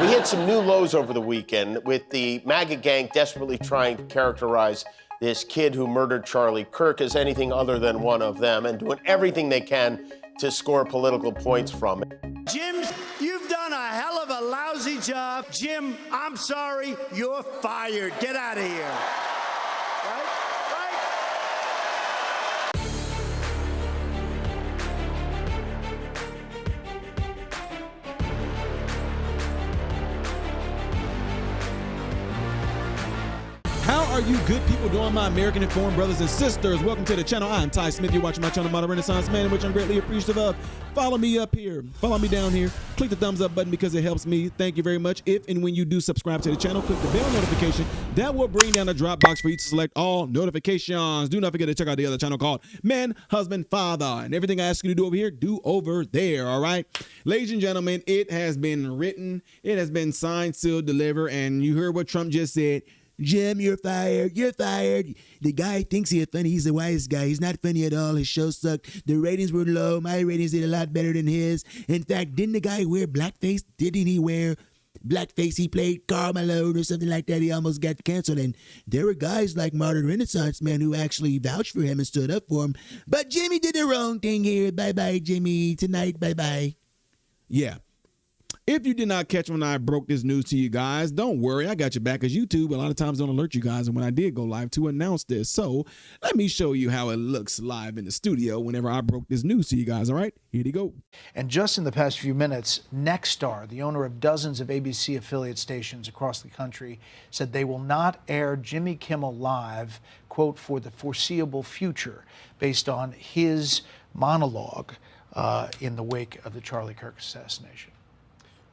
We hit some new lows over the weekend with the MAGA gang desperately trying to characterize this kid who murdered Charlie Kirk as anything other than one of them and doing everything they can to score political points from it. Jim, you've done a hell of a lousy job. Jim, I'm sorry, you're fired. Get out of here. Right? How are you good people doing, my American informed brothers and sisters? Welcome to the channel. I'm Ty Smith. You're watching my channel, Modern Renaissance Man, which I'm greatly appreciative of. Follow me up here. Follow me down here. Click the thumbs up button because it helps me. Thank you very much. If and when you do subscribe to the channel, click the bell notification. That will bring down a drop box for you to select all notifications. Do not forget to check out the other channel called Man, Husband, Father. And everything I ask you to do over here, do over there, all right? Ladies and gentlemen, it has been written. It has been signed, sealed, delivered. And you heard what Trump just said. Jim, you're fired. You're fired. The guy thinks he's funny. He's a wise guy. He's not funny at all. His show sucked. The ratings were low. My ratings did a lot better than his. In fact, didn't the guy wear blackface? Didn't he wear blackface? He played Karl Malone or something like that. He almost got canceled. And there were guys like Modern Renaissance Man who actually vouched for him and stood up for him. But Jimmy did the wrong thing here. Bye-bye, Jimmy. Tonight, bye-bye. Yeah. If you did not catch when I broke this news to you guys, don't worry. I got your back, because YouTube a lot of times don't alert you guys and when I did go live to announce this. So let me show you how it looks live in the studio whenever I broke this news to you guys. All right, here you go. And just in the past few minutes, Nexstar, the owner of dozens of ABC affiliate stations across the country, said they will not air Jimmy Kimmel Live, quote, for the foreseeable future, based on his monologue in the wake of the Charlie Kirk assassination.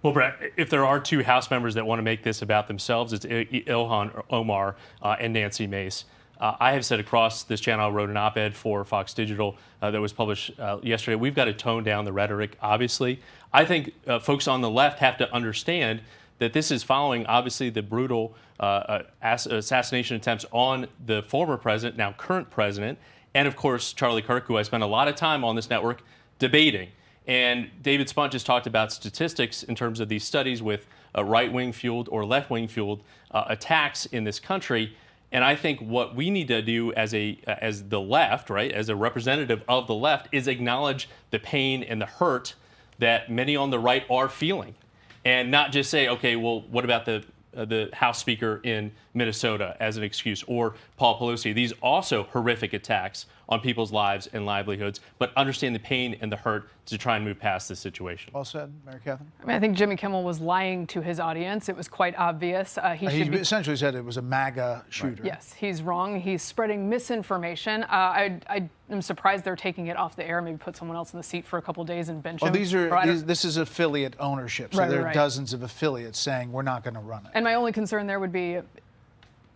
Well, Brett, if there are two House members that want to make this about themselves, it's Ilhan Omar and Nancy Mace. I have said across this channel, I wrote an op-ed for Fox Digital that was published yesterday. We've got to tone down the rhetoric, obviously. I think folks on the left have to understand that this is following, obviously, the brutal assassination attempts on the former president, now current president, and, of course, Charlie Kirk, who I spent a lot of time on this network debating. And David Spunt just talked about statistics in terms of these studies with right-wing fueled or left-wing fueled attacks in this country. And I think what we need to do as the left, right, as a representative of the left, is acknowledge the pain and the hurt that many on the right are feeling, and not just say, okay, well, what about the House Speaker in Minnesota as an excuse, or Paul Pelosi? These also horrific attacks on people's lives and livelihoods, but understand the pain and the hurt to try and move past this situation. Well said, Mary Catherine. I mean, I think Jimmy Kimmel was lying to his audience. It was quite obvious. He essentially said it was a MAGA shooter. Right. Yes, he's wrong. He's spreading misinformation. I am surprised they're taking it off the air. Maybe put someone else in the seat for a couple of days and bench him. This is affiliate ownership, so there are right. dozens of affiliates saying we're not going to run it. And my only concern there would be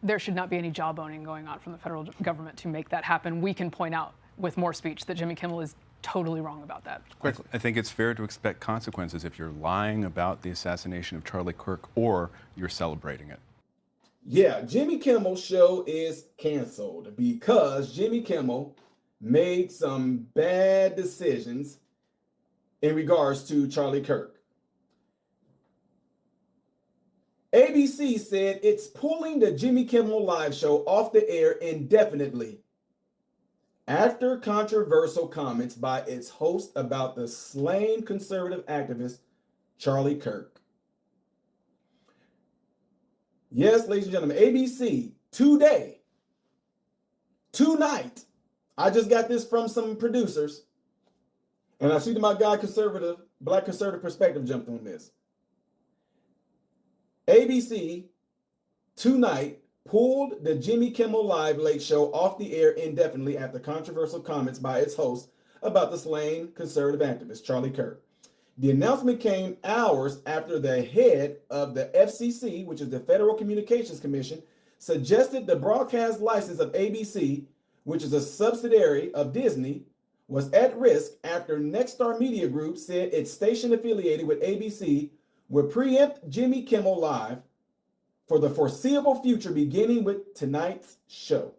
there should not be any job owning going on from the federal government to make that happen. We can point out with more speech that Jimmy Kimmel is totally wrong about that. Quickly. I think it's fair to expect consequences if you're lying about the assassination of Charlie Kirk or you're celebrating it. Yeah, Jimmy Kimmel's show is canceled because Jimmy Kimmel made some bad decisions in regards to Charlie Kirk. ABC said it's pulling the Jimmy Kimmel Live show off the air indefinitely after controversial comments by its host about the slain conservative activist Charlie Kirk. Yes, ladies and gentlemen, ABC tonight, I just got this from some producers, and I see that my guy Black Conservative Perspective jumped on this. ABC tonight pulled the Jimmy Kimmel Live Late Show off the air indefinitely after controversial comments by its host about the slain conservative activist Charlie Kirk. The announcement came hours after the head of the FCC, which is the Federal Communications Commission, suggested the broadcast license of ABC, which is a subsidiary of Disney, was at risk after Nexstar Media Group said its station affiliated with ABC would preempt Jimmy Kimmel Live for the foreseeable future, beginning with tonight's show.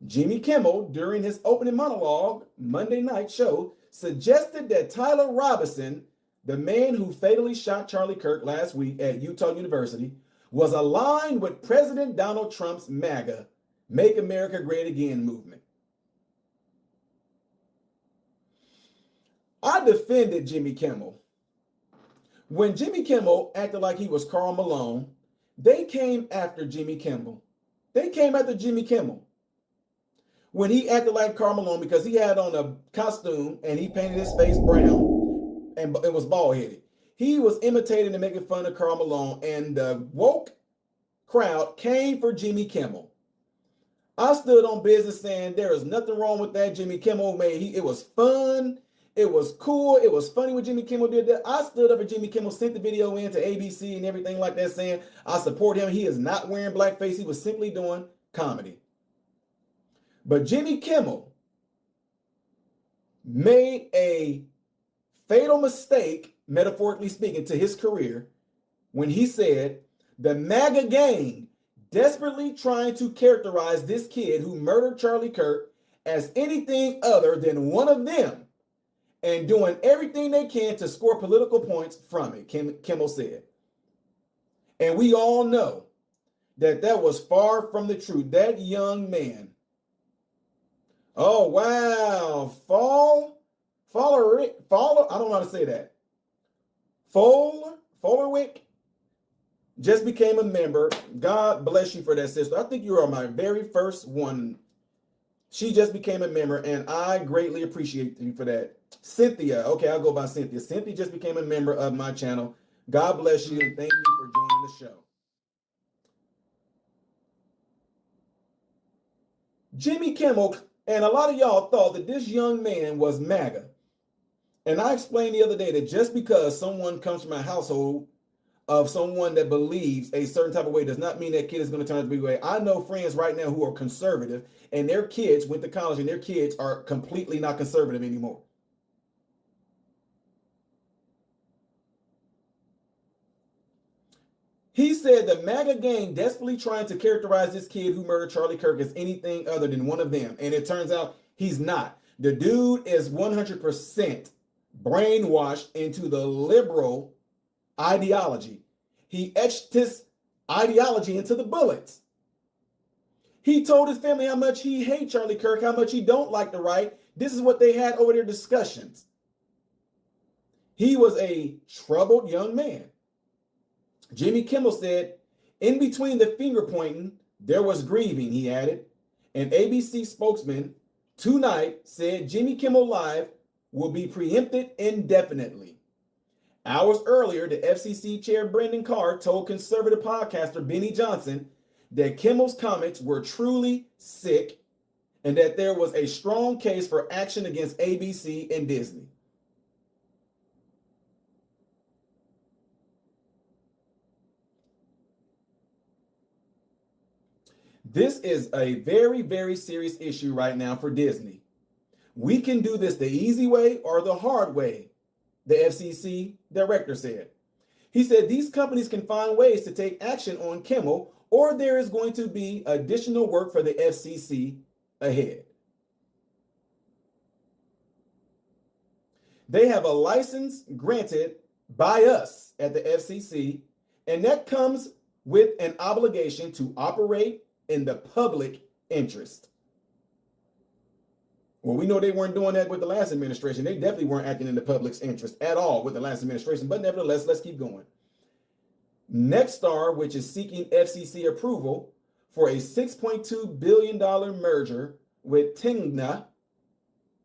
Jimmy Kimmel, during his opening monologue Monday night show, suggested that Tyler Robinson, the man who fatally shot Charlie Kirk last week at Utah University, was aligned with President Donald Trump's MAGA, Make America Great Again movement. I defended Jimmy Kimmel. When Jimmy Kimmel acted like he was Karl Malone, they came after Jimmy Kimmel. They came after Jimmy Kimmel when he acted like Karl Malone because he had on a costume and he painted his face brown and it was bald-headed. He was imitating and making fun of Karl Malone, and the woke crowd came for Jimmy Kimmel. I stood on business saying there is nothing wrong with that. Jimmy Kimmel made it was fun. It was cool. It was funny when Jimmy Kimmel did that. I stood up and Jimmy Kimmel sent the video in to ABC and everything like that saying, I support him. He is not wearing blackface. He was simply doing comedy. But Jimmy Kimmel made a fatal mistake, metaphorically speaking, to his career when he said the MAGA gang desperately trying to characterize this kid who murdered Charlie Kirk as anything other than one of them, and doing everything they can to score political points from it, Kimmel said. And we all know that that was far from the truth. That young man, oh, wow, I don't know how to say that. Fullerwick just became a member. God bless you for that, sister. I think you are my very first one. She just became a member, and I greatly appreciate you for that. Cynthia, okay, I'll go by Cynthia. Cynthia just became a member of my channel. God bless you, and thank you for joining the show. Jimmy Kimmel, and a lot of y'all thought that this young man was MAGA. And I explained the other day that just because someone comes from a household of someone that believes a certain type of way does not mean that kid is going to turn out to be way. I know friends right now who are conservative, and their kids went to college, and their kids are completely not conservative anymore. He said the MAGA gang desperately trying to characterize this kid who murdered Charlie Kirk as anything other than one of them. And it turns out he's not. The dude is 100% brainwashed into the liberal ideology. He etched his ideology into the bullets. He told his family how much he hates Charlie Kirk, how much he don't like the right. This is what they had over their discussions. He was a troubled young man. Jimmy Kimmel said, in between the finger pointing, there was grieving, he added. An ABC spokesman tonight said Jimmy Kimmel Live will be preempted indefinitely. Hours earlier, the FCC chair Brendan Carr told conservative podcaster Benny Johnson that Kimmel's comments were truly sick and that there was a strong case for action against ABC and Disney. This is a very, very serious issue right now for Disney. We can do this the easy way or the hard way, the FCC director said. He said these companies can find ways to take action on Kimmel, or there is going to be additional work for the FCC ahead. They have a license granted by us at the FCC, and that comes with an obligation to operate in the public interest. Well, we know they weren't doing that with the last administration. They definitely weren't acting in the public's interest at all with the last administration. But nevertheless, let's keep going. Nexstar, which is seeking FCC approval for a $6.2 billion merger with Tingna,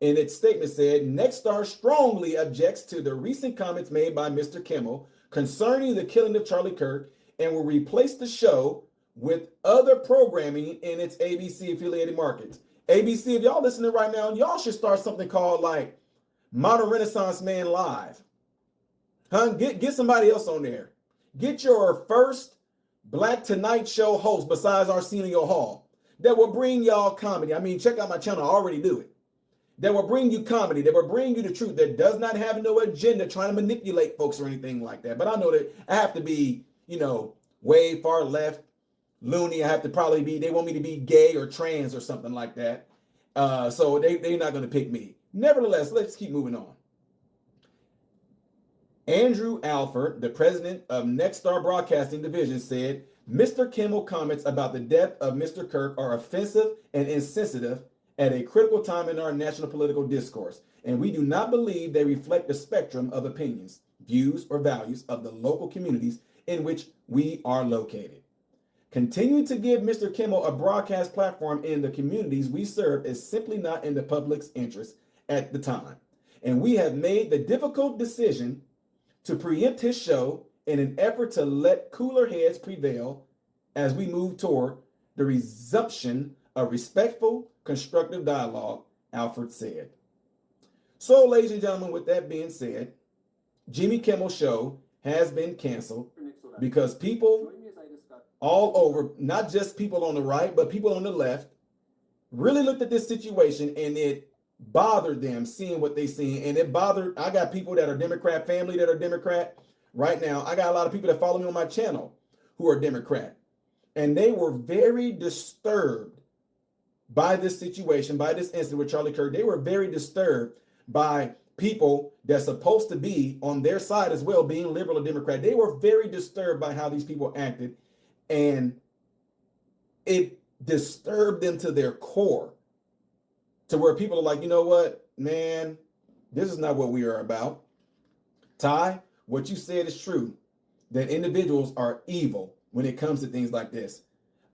in its statement said, Nexstar strongly objects to the recent comments made by Mr. Kimmel concerning the killing of Charlie Kirk and will replace the show with other programming in its ABC affiliated markets. ABC, if y'all listening right now, y'all should start something called like Modern Renaissance Man Live. Get somebody else on there. Get your first Black Tonight Show host besides Arsenio Hall that will bring y'all comedy. I mean, check out my channel. I already do it. That will bring you comedy. That will bring you the truth. That does not have no agenda trying to manipulate folks or anything like that. But I know that I have to be, way far left, loony. I have to probably be, they want me to be gay or trans or something like that. So they're not going to pick me. Nevertheless, let's keep moving on. Andrew Alford, the president of Nexstar Broadcasting Division, said, Mr. Kimmel comments about the death of Mr. Kirk are offensive and insensitive at a critical time in our national political discourse, and we do not believe they reflect the spectrum of opinions, views, or values of the local communities in which we are located. Continuing to give Mr. Kimmel a broadcast platform in the communities we serve is simply not in the public's interest at the time, and we have made the difficult decision to preempt his show in an effort to let cooler heads prevail as we move toward the resumption of respectful, constructive dialogue, Alford said. So, ladies and gentlemen, with that being said, Jimmy Kimmel's show has been canceled because people all over, not just people on the right, but people on the left, really looked at this situation and it bothered them seeing what they seen. And it bothered, I got people that are Democrat, family that are Democrat right now. I got a lot of people that follow me on my channel who are Democrat. And they were very disturbed by this situation, by this incident with Charlie Kirk. They were very disturbed by people that's supposed to be on their side as well, being liberal or Democrat. They were very disturbed by how these people acted. And it disturbed them to their core, to where people are like, you know what, man, this is not what we are about. Ty, what you said is true, that individuals are evil when it comes to things like this.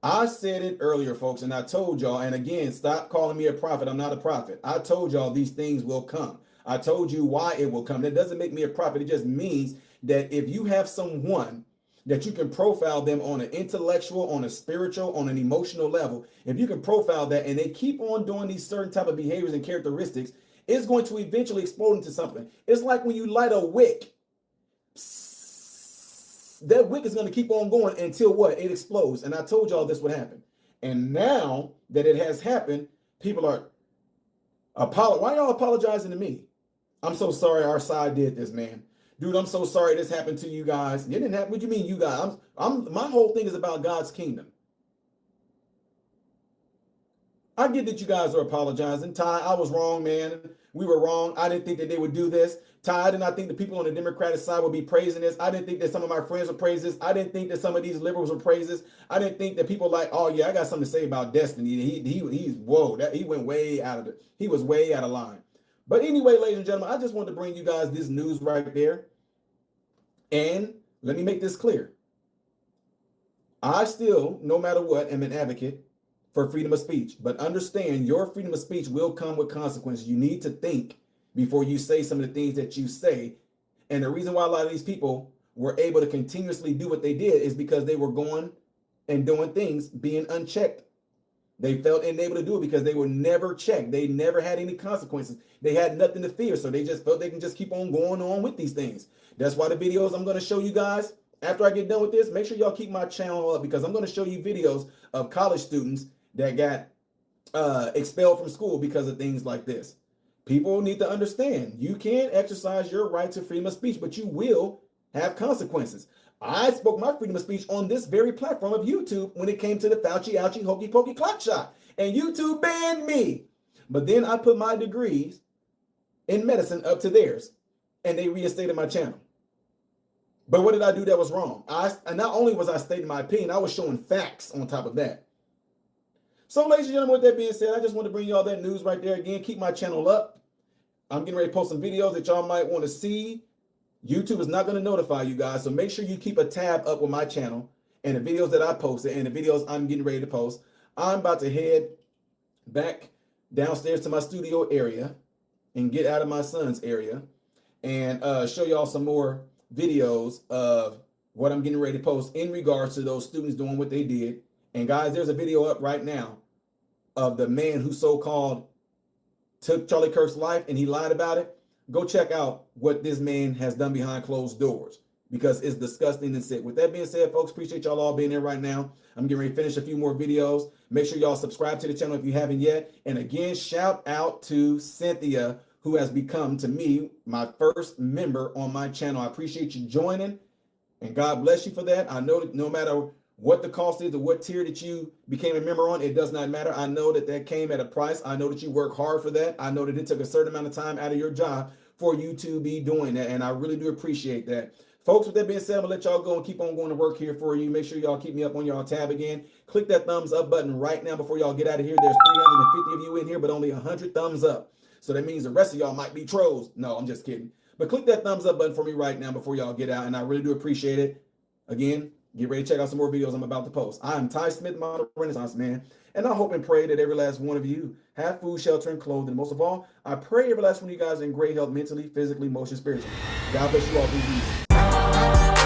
I said it earlier, folks, and I told y'all, and again, stop calling me a prophet. I'm not a prophet. I told y'all these things will come. I told you why it will come. That doesn't make me a prophet. It just means that if you have someone that you can profile them on an intellectual, on a spiritual, on an emotional level, if you can profile that and they keep on doing these certain type of behaviors and characteristics, it's going to eventually explode into something. It's like when you light a wick. That wick is going to keep on going until what? It explodes. And I told y'all this would happen. And now that it has happened, people are why y'all apologizing to me? I'm so sorry our side did this, man. Dude, I'm so sorry this happened to you guys. It didn't happen. What do you mean, you guys? My whole thing is about God's kingdom. I get that you guys are apologizing. Ty, I was wrong, man. We were wrong. I didn't think that they would do this. Ty, I did not think the people on the Democratic side would be praising this. I didn't think that some of my friends would praise this. I didn't think that some of these liberals would praise this. I didn't think that people like, oh yeah, I got something to say about Destiny. He's whoa, he went way out of it. He was way out of line. But anyway, ladies and gentlemen, I just wanted to bring you guys this news right there. And let me make this clear. I still, no matter what, am an advocate for freedom of speech. But understand, your freedom of speech will come with consequences. You need to think before you say some of the things that you say. And the reason why a lot of these people were able to continuously do what they did is because they were going and doing things being unchecked. They felt unable to do it because they were never checked. They never had any consequences. They had nothing to fear. So they just felt they can just keep on going on with these things. That's why the videos I'm going to show you guys after I get done with this, make sure y'all keep my channel up, because I'm going to show you videos of college students that got expelled from school because of things like this. People need to understand you can exercise your right to freedom of speech, but you will have consequences. I spoke my freedom of speech on this very platform of YouTube when it came to the Fauci, ouchie, hokey pokey clock shot, and YouTube banned me. But then I put my degrees in medicine up to theirs, and they reinstated my channel. But what did I do that was wrong? And not only was I stating my opinion, I was showing facts on top of that. So, ladies and gentlemen, with that being said, I just want to bring y'all that news right there. Again, keep my channel up. I'm getting ready to post some videos that y'all might want to see. YouTube is not going to notify you guys, so make sure you keep a tab up with my channel and the videos that I posted and the videos I'm getting ready to post. I'm about to head back downstairs to my studio area and get out of my son's area and show y'all some more videos of what I'm getting ready to post in regards to those students doing what they did. And guys, there's a video up right now of the man who so-called took Charlie Kirk's life and he lied about it. Go check out what this man has done behind closed doors, because it's disgusting and sick. With that being said, folks, appreciate y'all all being here right now. I'm getting ready to finish a few more videos. Make sure y'all subscribe to the channel if you haven't yet. And again, shout out to Cynthia, who has become, to me, my first member on my channel. I appreciate you joining, and God bless you for that. I know that no matter what the cost is or what tier that you became a member on, it does not matter. I know that that came at a price. I know that you work hard for that. I know that it took a certain amount of time out of your job for you to be doing that, and I really do appreciate that. Folks, with that being said, I'm gonna let y'all go and keep on going to work here for you. Make sure y'all keep me up on y'all tab again. Click that thumbs up button right now before y'all get out of here. There's 350 of you in here, but only 100 thumbs up. So that means the rest of y'all might be trolls. No, I'm just kidding. But click that thumbs up button for me right now before y'all get out, and I really do appreciate it. Again, get ready to check out some more videos I'm about to post. I'm Ty Smith, Model Renaissance Man, and I hope and pray that every last one of you have food, shelter, and clothing. Most of all, I pray every last one of you guys are in great health mentally, physically, emotionally, spiritually. God bless you all. Be easy.